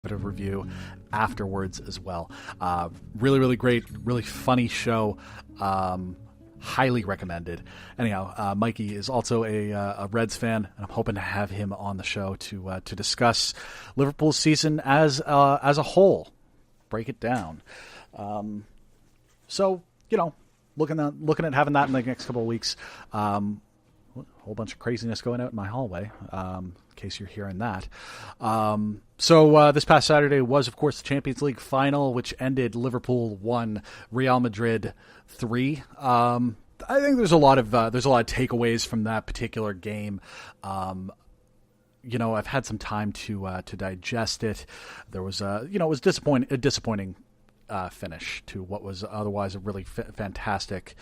bit of review afterwards as well. Really, really great, really funny show. Highly recommended. Anyhow, Mikey is also a Reds fan, and I'm hoping to have him on the show to discuss Liverpool's season as a whole, break it down. So looking at having that in the next couple of weeks. A whole bunch of craziness going out in my hallway, in case you're hearing that. So this past Saturday was, of course, the Champions League final, which ended Liverpool 1, Real Madrid 3. I think there's a lot of takeaways from that particular game. I've had some time to digest it. There was it was a disappointing finish to what was otherwise a really fantastic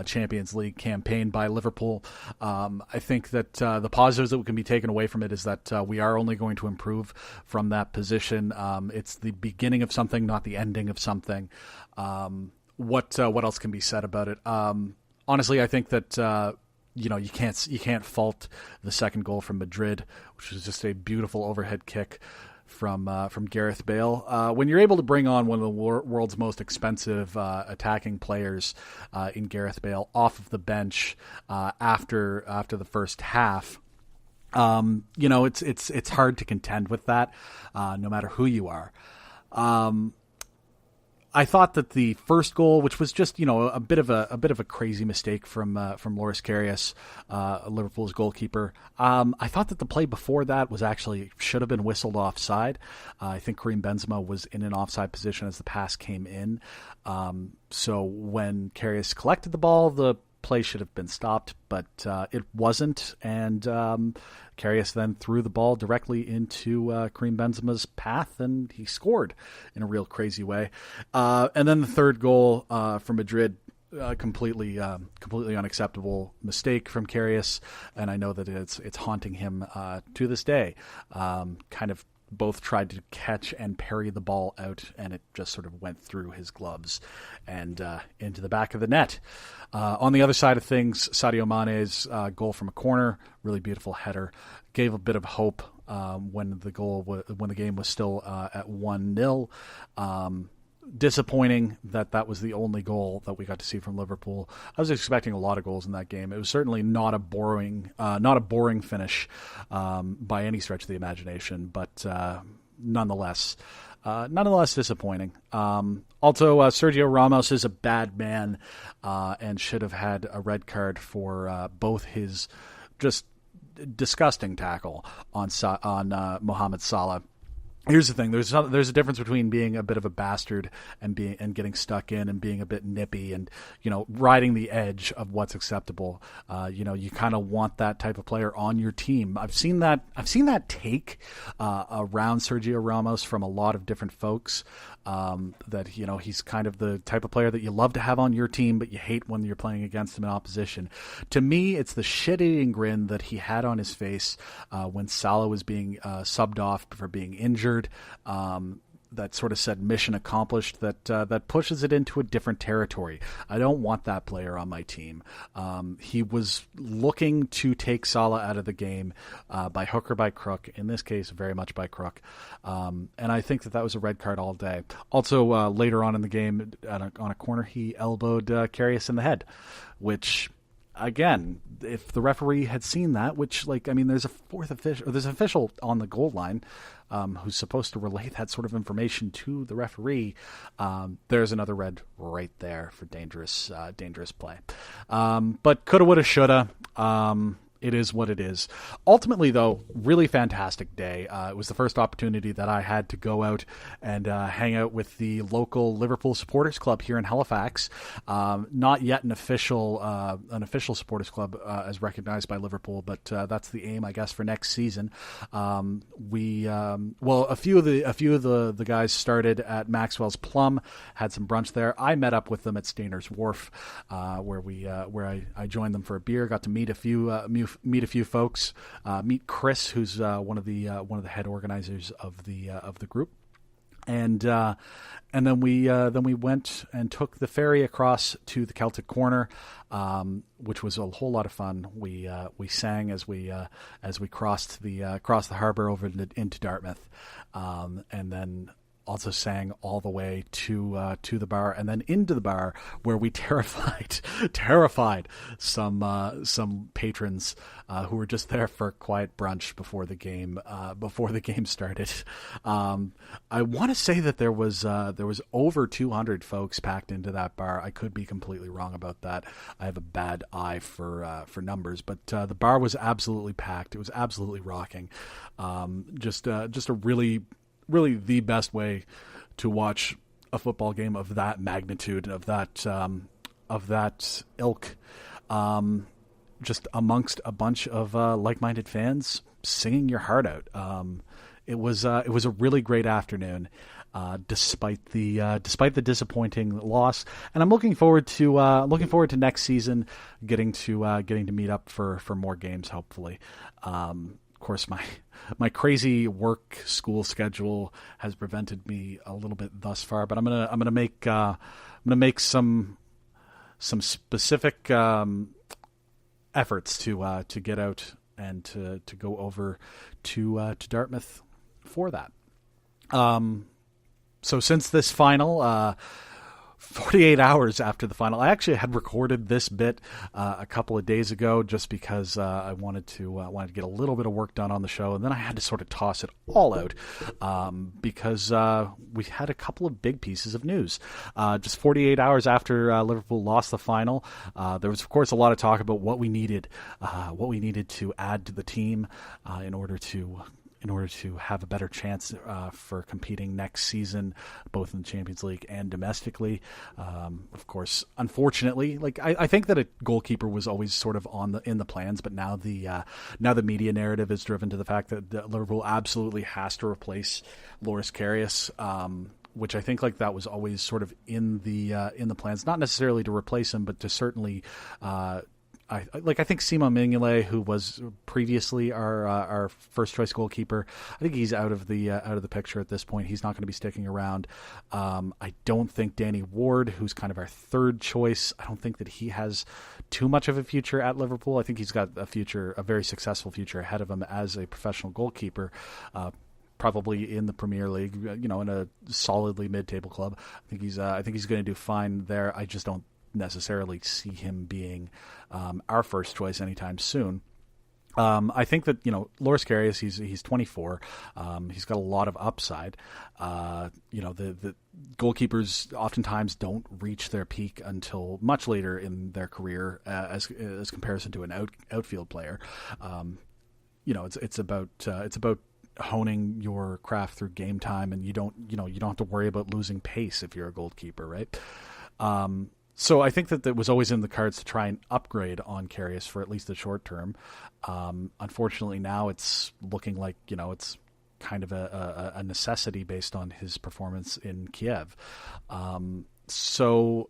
Champions League campaign by Liverpool. I think that the positives that can be taken away from it is that we are only going to improve from that position. It's the beginning of something, not the ending of something. What else can be said about it? Honestly, I think that you can't fault the second goal from Madrid, which was just a beautiful overhead kick from Gareth Bale. When you're able to bring on one of the world's most expensive attacking players in Gareth Bale off of the bench after the first half, it's hard to contend with that, no matter who you are. I thought that the first goal, which was just a bit of a crazy mistake from Loris Karius, Liverpool's goalkeeper. I thought that the play before that should have been whistled offside. I think Karim Benzema was in an offside position as the pass came in. So when Karius collected the ball, the play should have been stopped, but it wasn't, and Karius then threw the ball directly into Karim Benzema's path, and he scored in a real crazy way. And then the third goal for Madrid, completely unacceptable mistake from Karius, and I know that it's haunting him to this day. Kind of both tried to catch and parry the ball out, and it just sort of went through his gloves and into the back of the net. On the other side of things, Sadio Mane's goal from a corner, really beautiful header, gave a bit of hope when the game was still at 1-0. Disappointing that was the only goal that we got to see from Liverpool. I was expecting a lot of goals in that game. It was certainly not a boring finish by any stretch of the imagination, but nonetheless disappointing. Also, Sergio Ramos is a bad man and should have had a red card for both his just disgusting tackle on Mohamed Salah. Here's the thing: there's a difference between being a bit of a bastard and getting stuck in and being a bit nippy and riding the edge of what's acceptable. You kind of want that type of player on your team. I've seen that take around Sergio Ramos from a lot of different folks. That he's kind of the type of player that you love to have on your team, but you hate when you're playing against him in opposition. To me, it's the shit-eating grin that he had on his face when Salah was being subbed off for being injured. That sort of said mission accomplished, that pushes it into a different territory. I don't want that player on my team. He was looking to take Salah out of the game by hook or by crook, in this case very much by crook, and I think that was a red card all day. Also, later on in the game, on a corner, he elbowed Karius in the head, which, again, if the referee had seen that, there's there's an official on the goal line who's supposed to relay that sort of information to the referee. There's another red right there for dangerous play. But coulda, woulda, shoulda. It is what it is. Ultimately, though, really fantastic day. It was the first opportunity that I had to go out and hang out with the local Liverpool Supporters Club here in Halifax. Not yet an official supporters club as recognized by Liverpool, but that's the aim, I guess, for next season. A few of the guys started at Maxwell's Plum, had some brunch there. I met up with them at Stainer's Wharf, where I joined them for a beer. Got to meet a few folks. Meet Chris, who's one of the head organizers of the group. And then we went and took the ferry across to the Celtic Corner, which was a whole lot of fun. We sang as we crossed the harbor over into Dartmouth, and then also sang all the way to the bar and then into the bar, where we terrified some patrons who were just there for a quiet brunch before the game started. I want to say that there was over 200 folks packed into that bar. I could be completely wrong about that. I have a bad eye for numbers, but the bar was absolutely packed. It was absolutely rocking. Just a really the best way to watch a football game of that magnitude and of that ilk, just amongst a bunch of like-minded fans singing your heart out. It was a really great afternoon, despite the disappointing loss, and I'm looking forward to next season, getting to meet up for more games, hopefully. Of course, my crazy work school schedule has prevented me a little bit thus far, but I'm gonna make some specific efforts to get out and to go over to Dartmouth for that. So since this final, 48 hours after the final, I actually had recorded this bit a couple of days ago, just because I wanted to get a little bit of work done on the show, and then I had to sort of toss it all out because we had a couple of big pieces of news. Just 48 hours after Liverpool lost the final, there was of course a lot of talk about what we needed to add to the team in order to have a better chance for competing next season, both in the Champions League and domestically. Of course, unfortunately, I think that a goalkeeper was always sort of in the plans, but now the media narrative is driven to the fact that Liverpool absolutely has to replace Loris Karius, which I think that was always sort of in the plans, not necessarily to replace him, but to certainly. I think Simon Mignolet, who was previously our first choice goalkeeper, I think he's out of the picture at this point. He's not going to be sticking around. I don't think Danny Ward, who's kind of our third choice, I don't think that he has too much of a future at Liverpool. I think he's got a very successful future ahead of him as a professional goalkeeper. Probably in the Premier League, in a solidly mid-table club. I think he's going to do fine there. I just don't necessarily see him being our first choice anytime soon. I think that Loris Karius, he's 24. He's got a lot of upside. The goalkeepers oftentimes don't reach their peak until much later in their career, as comparison to an outfield player. It's about honing your craft through game time, and you don't have to worry about losing pace if you're a goalkeeper, right? So I think that it was always in the cards to try and upgrade on Karius for at least the short term. Unfortunately, now it's looking like it's kind of a necessity based on his performance in Kiev. So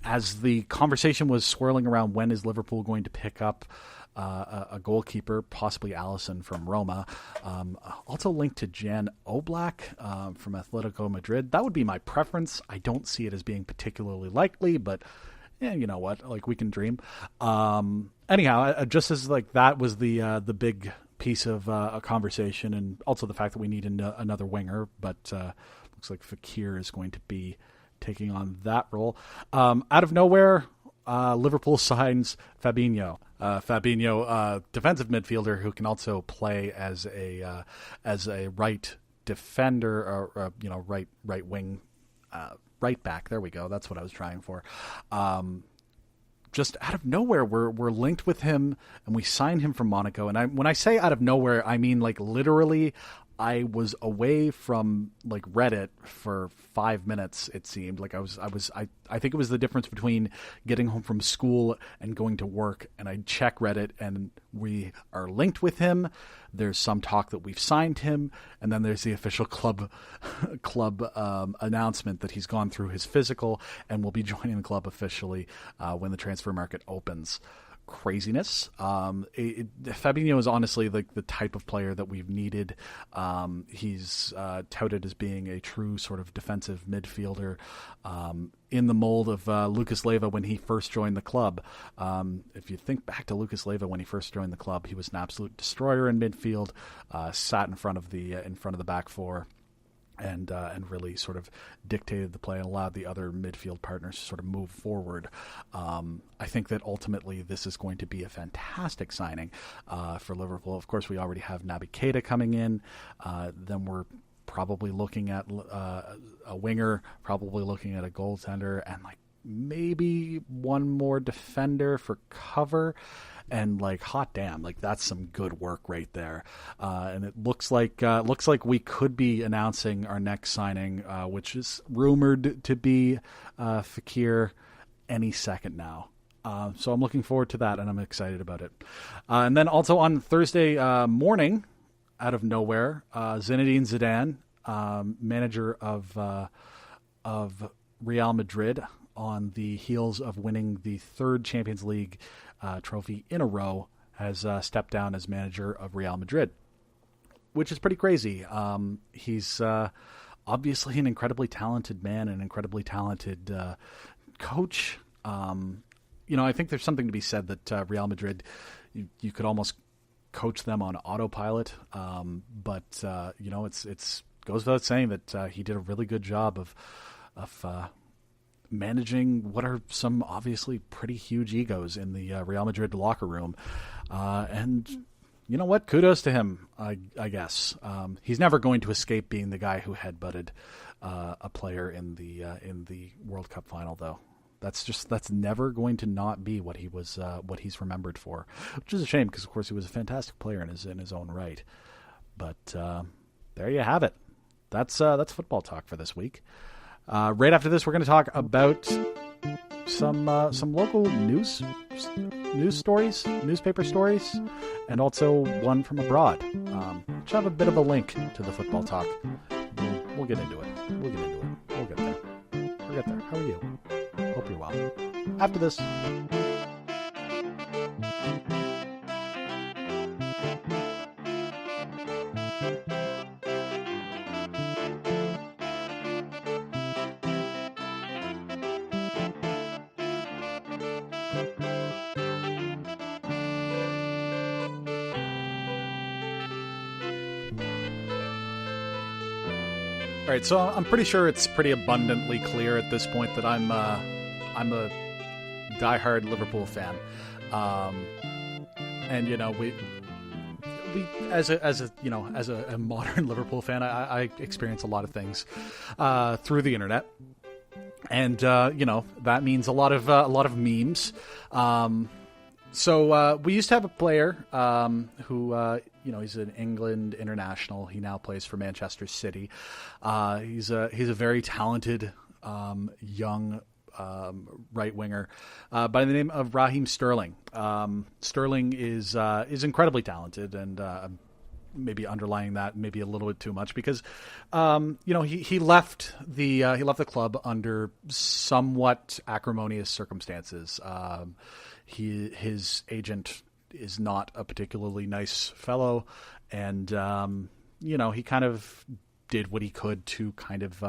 as the conversation was swirling around when is Liverpool going to pick up a goalkeeper, possibly Alisson from Roma, also linked to Jan Oblak from Atletico Madrid. That would be my preference. I don't see it as being particularly likely, but you know what? We can dream. Anyhow, just as that was the big piece of a conversation, and also the fact that we need another winger, but looks like Fekir is going to be taking on that role. Out of nowhere, Liverpool signs Fabinho. Defensive midfielder who can also play as a right defender or right wing, right back. There we go. That's what I was trying for. Just out of nowhere, we're linked with him, and we signed him from Monaco. And when I say out of nowhere, I mean literally. I was away from Reddit for 5 minutes. It seemed I think it was the difference between getting home from school and going to work. And I check Reddit, and we are linked with him. There's some talk that we've signed him, and then there's the official club announcement that he's gone through his physical and will be joining the club officially when the transfer market opens. craziness. Fabinho is honestly like the type of player that we've needed. He's touted as being a true sort of defensive midfielder, in the mold of Lucas Leiva when he first joined the club. If you think back to Lucas Leiva when he first joined the club, he was an absolute destroyer in midfield, sat in front of the back four, and really sort of dictated the play and allowed the other midfield partners to sort of move forward. I think that ultimately this is going to be a fantastic signing for Liverpool. Of course, we already have Naby Keita coming in. Then we're probably looking at a winger, probably looking at a goaltender, and like maybe one more defender for cover. And like, hot damn, like that's some good work right there. And it looks like we could be announcing our next signing, which is rumored to be Fekir any second now. So I'm looking forward to that, and I'm excited about it. And then also on Thursday morning, out of nowhere, Zinedine Zidane, manager of Real Madrid, on the heels of winning the third Champions League trophy in a row, has stepped down as manager of Real Madrid, which is pretty crazy. He's obviously an incredibly talented man, an incredibly talented coach. I think there's something to be said that Real Madrid, you could almost coach them on autopilot. But it's goes without saying that he did a really good job of managing what are some obviously pretty huge egos in the Real Madrid locker room. And you know what? Kudos to him, I guess. He's never going to escape being the guy who headbutted a player in the World Cup final, though. That's never going to not be what he's remembered for, which is a shame because of course he was a fantastic player in his own right. But there you have it. That's football talk for this week. Right after this, we're going to talk about some local news stories, newspaper stories, and also one from abroad, which have a bit of a link to the football talk. We'll get into it. We'll get there. We'll get there. How are you? Hope you're well. After this. All right, so I'm pretty sure it's pretty abundantly clear at this point that I'm a diehard Liverpool fan, and we as a modern Liverpool fan, I experience a lot of things through the internet, and that means a lot of memes. So we used to have a player who, he's an England international. He now plays for Manchester City. He's a very talented young right winger by the name of Raheem Sterling. Sterling is incredibly talented, and maybe underlying that maybe a little bit too much because he left the club under somewhat acrimonious circumstances. His agent is not a particularly nice fellow, and he kind of did what he could to kind of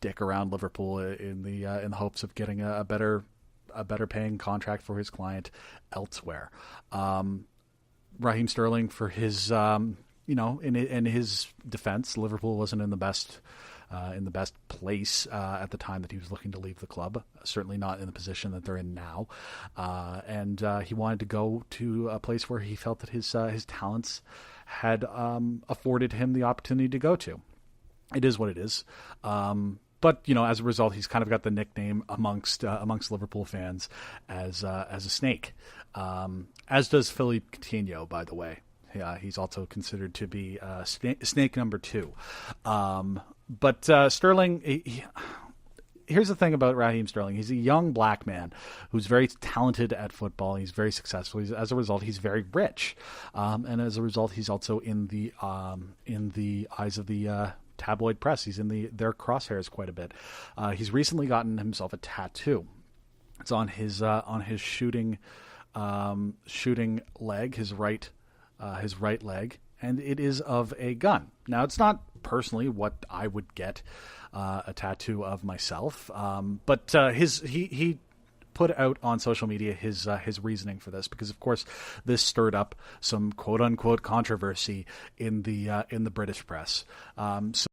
dick around Liverpool in the hopes of getting a better paying contract for his client elsewhere. Raheem Sterling, for his in his defense, Liverpool wasn't in the best place at the time that he was looking to leave the club. Certainly not in the position that they're in now. And he wanted to go to a place where he felt that his talents had afforded him the opportunity to go to. It is what it is. But as a result, he's kind of got the nickname amongst Liverpool fans as a snake. As does Philippe Coutinho, by the way. Yeah, he's also considered to be snake number 2. But Sterling, here's the thing about Raheem Sterling. He's a young black man who's very talented at football. He's very successful. As a result, he's very rich. And as a result, he's also in the eyes of the tabloid press. He's in their crosshairs quite a bit. He's recently gotten himself a tattoo. It's on his shooting leg, his right leg, and it is of a gun. Now, it's not personally what I would get a tattoo of myself, but he put out on social media his reasoning for this, because of course this stirred up some quote unquote controversy in the British press. So